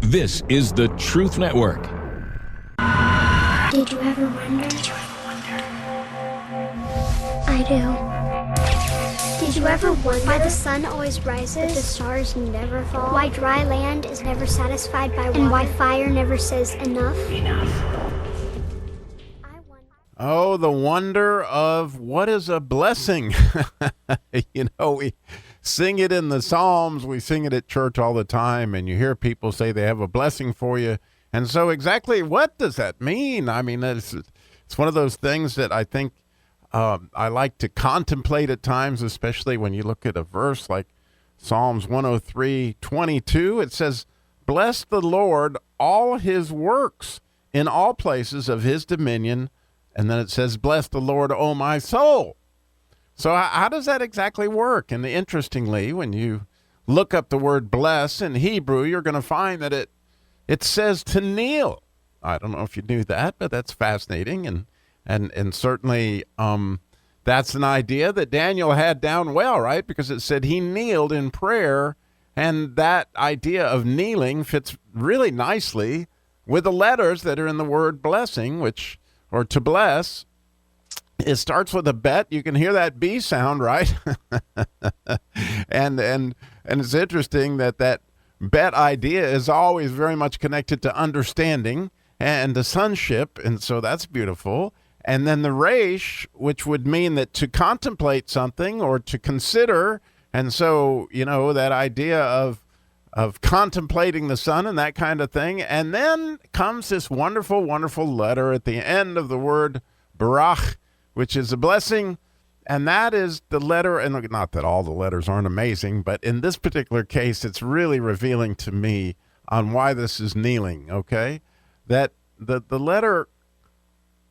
This is the Truth Network. Did you ever wonder? I do. Did you ever wonder why the sun always rises, but the stars never fall? Why dry land is never satisfied by water? And why fire never says enough? Oh, the wonder of what is a blessing. We sing it in the Psalms. We sing it at church all the time, and you hear people say they have a blessing for you. And so exactly what does that mean? I mean, it's one of those things that I think I like to contemplate at times, especially when you look at a verse like Psalms 103:22. It says, "Bless the Lord, all his works in all places of his dominion." And then it says, "Bless the Lord, O my soul." So how does that exactly work? And interestingly, when you look up the word bless in Hebrew, you're going to find that it says to kneel. I don't know if you knew that, but that's fascinating. And certainly that's an idea that Daniel had down well, right? Because it said he kneeled in prayer. And that idea of kneeling fits really nicely with the letters that are in the word blessing, or to bless. It starts with a bet. You can hear that B sound, right? and it's interesting that bet idea is always very much connected to understanding and to sonship, and so that's beautiful. And then the resh, which would mean that to contemplate something or to consider, and so that idea of contemplating the sun and that kind of thing. And then comes this wonderful, wonderful letter at the end of the word barach, which is a blessing. And that is the letter, and not that all the letters aren't amazing, but in this particular case, it's really revealing to me on why this is kneeling, okay? That the letter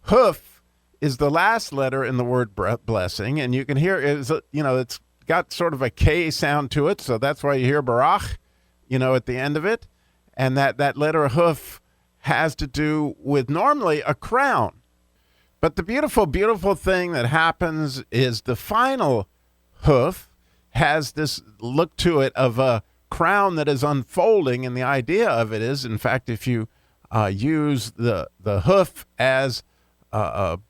hoof is the last letter in the word blessing, and you can hear, it's got sort of a K sound to it, so that's why you hear barach, at the end of it. And that letter hoof has to do with normally a crown. But the beautiful, beautiful thing that happens is the final hoof has this look to it of a crown that is unfolding. And the idea of it is, in fact, if you use the hoof as a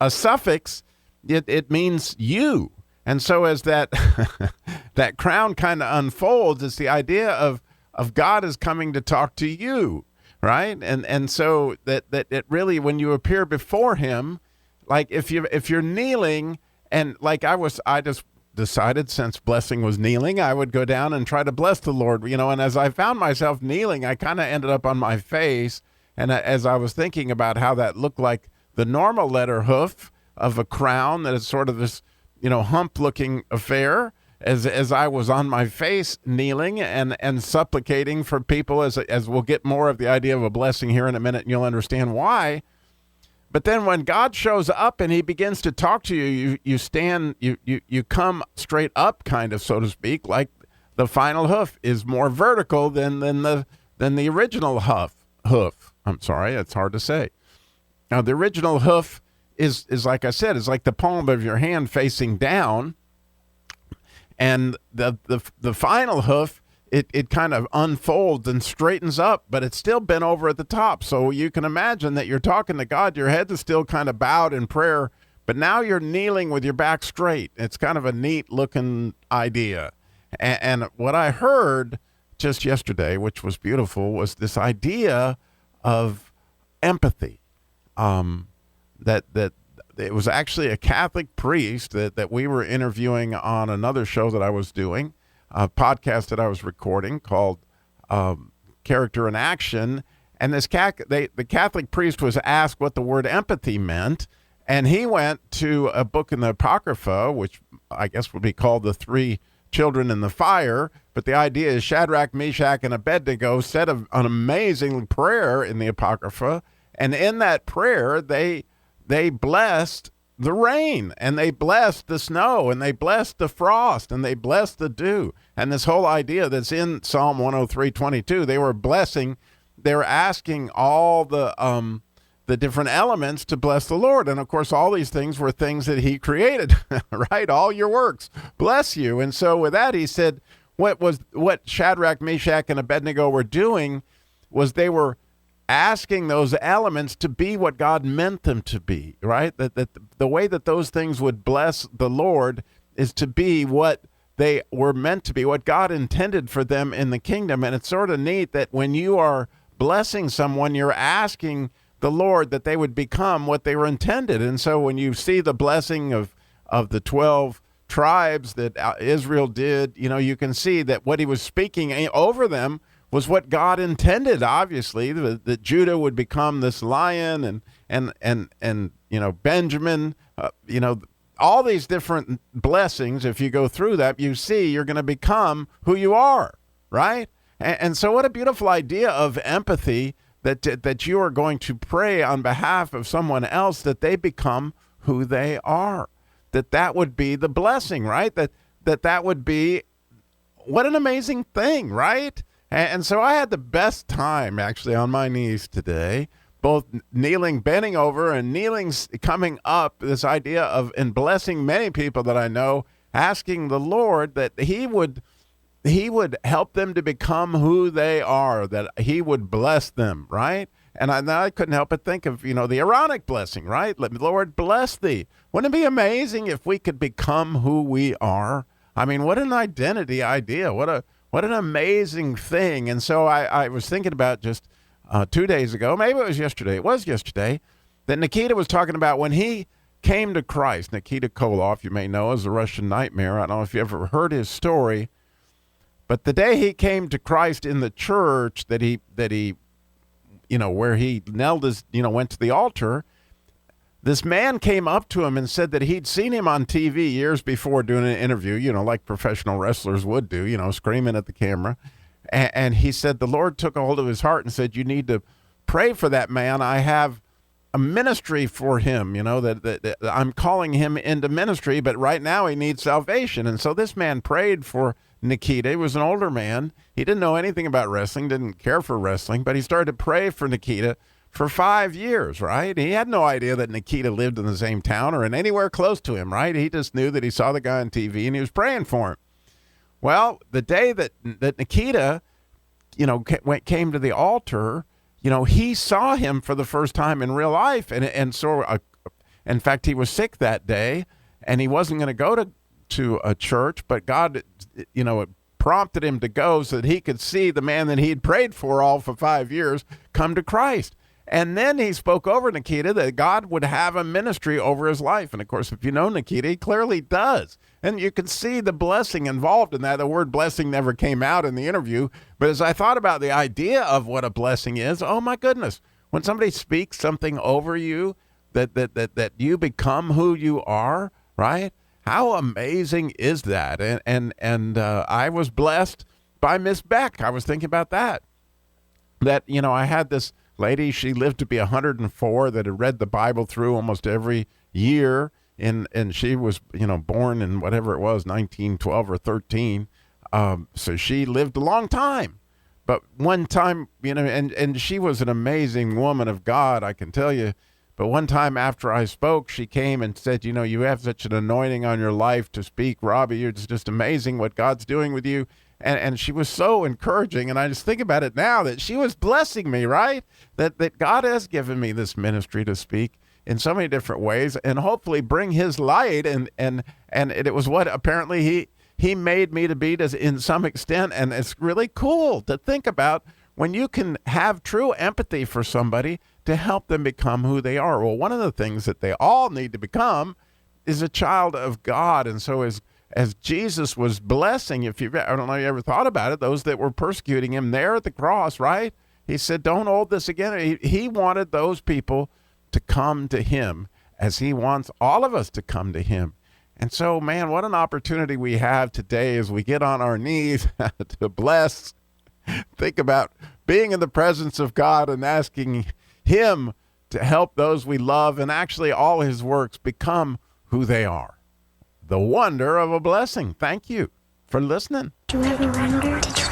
suffix, it means you. And so as that that crown kind of unfolds, it's the idea of God is coming to talk to you, right? And so that it really, when you appear before him, like if you're kneeling, and like I just decided, since blessing was kneeling, I would go down and try to bless the Lord, and as I found myself kneeling, I kind of ended up on my face. And as I was thinking about how that looked like the normal letter hoof of a crown, that is sort of this, hump-looking affair, as I was on my face kneeling and supplicating for people, as we'll get more of the idea of a blessing here in a minute, and you'll understand why. But then when God shows up and he begins to talk to you, you stand, you come straight up, kind of, so to speak, like the final hoof is more vertical than the original hoof. I'm sorry, it's hard to say. Now, the original hoof is like I said, is like the palm of your hand facing down. And the final hoof, it kind of unfolds and straightens up, but it's still bent over at the top. So you can imagine that you're talking to God. Your head is still kind of bowed in prayer, but now you're kneeling with your back straight. It's kind of a neat looking idea. And what I heard just yesterday, which was beautiful, was this idea of empathy. That it was actually a Catholic priest that we were interviewing on another show that I was doing, a podcast that I was recording called Character in Action. And the Catholic priest was asked what the word empathy meant. And he went to a book in the Apocrypha, which I guess would be called The Three Children in the Fire. But the idea is Shadrach, Meshach, and Abednego said an amazing prayer in the Apocrypha. And in that prayer, they blessed the rain, and they blessed the snow, and they blessed the frost, and they blessed the dew. And this whole idea that's in Psalm 103:22, they were blessing, they were asking all the different elements to bless the Lord. And of course, all these things were things that he created, right? All your works, bless you. And so with that, he said, what Shadrach, Meshach, and Abednego were doing was they were asking those elements to be what God meant them to be, right? That the way that those things would bless the Lord is to be what they were meant to be, what God intended for them in the kingdom. And it's sort of neat that when you are blessing someone, you're asking the Lord that they would become what they were intended. And so when you see the blessing of the 12 tribes that Israel did, you can see that what he was speaking over them was what God intended, obviously, that Judah would become this lion and Benjamin, all these different blessings. If you go through that, you see you're going to become who you are, right? And so what a beautiful idea of empathy that you are going to pray on behalf of someone else that they become who they are, that would be the blessing, right? That would be, what an amazing thing, right? And so I had the best time actually on my knees today, both kneeling, bending over, and kneeling, coming up, this idea of, and blessing many people that I know, asking the Lord that he would help them to become who they are, that he would bless them, right? And I couldn't help but think of, the Aaronic blessing, right? Lord, bless thee. Wouldn't it be amazing if we could become who we are? I mean, what an identity idea. What an amazing thing. And so I was thinking about just 2 days ago, maybe it was yesterday, that Nikita was talking about when he came to Christ. Nikita Koloff, you may know, is a Russian nightmare. I don't know if you ever heard his story. But the day he came to Christ in the church that he where he knelt his, went to the altar, this man came up to him and said that he'd seen him on TV years before doing an interview, like professional wrestlers would do, screaming at the camera. And he said the Lord took a hold of his heart and said, you need to pray for that man. I have a ministry for him, that I'm calling him into ministry, but right now he needs salvation. And so this man prayed for Nikita. He was an older man. He didn't know anything about wrestling, didn't care for wrestling, but he started to pray for Nikita for 5 years, right? He had no idea that Nikita lived in the same town or in anywhere close to him, right? He just knew that he saw the guy on TV and he was praying for him. Well, the day that Nikita, came to the altar, he saw him for the first time in real life. And so, in fact, he was sick that day and he wasn't going to go to a church, but God, it prompted him to go so that he could see the man that he'd prayed for all for 5 years come to Christ. And then he spoke over Nikita that God would have a ministry over his life. And of course, if you know Nikita, he clearly does. And you can see the blessing involved in that. The word blessing never came out in the interview. But as I thought about the idea of what a blessing is, oh my goodness, when somebody speaks something over you, that you become who you are, right? How amazing is that? And I was blessed by Miss Beck. I was thinking about that. I had this lady, she lived to be 104, that had read the Bible through almost every year. And she was, born in whatever it was, 1912 or 13. So she lived a long time. But one time, and she was an amazing woman of God, I can tell you. But one time after I spoke, she came and said, you have such an anointing on your life to speak, Robbie. It's just amazing what God's doing with you. And she was so encouraging. And I just think about it now that she was blessing me, right? That God has given me this ministry to speak in so many different ways and hopefully bring his light. And it was what apparently he made me to be in some extent. And it's really cool to think about when you can have true empathy for somebody to help them become who they are. Well, one of the things that they all need to become is a child of God. And so as Jesus was blessing, I don't know if you ever thought about it, those that were persecuting him there at the cross, right? He said, don't hold this again. He wanted those people to come to him as he wants all of us to come to him. And so, man, what an opportunity we have today as we get on our knees to bless. Think about being in the presence of God and asking him to help those we love and actually all his works become who they are. The wonder of a blessing. Thank you for listening. Did you ever wonder?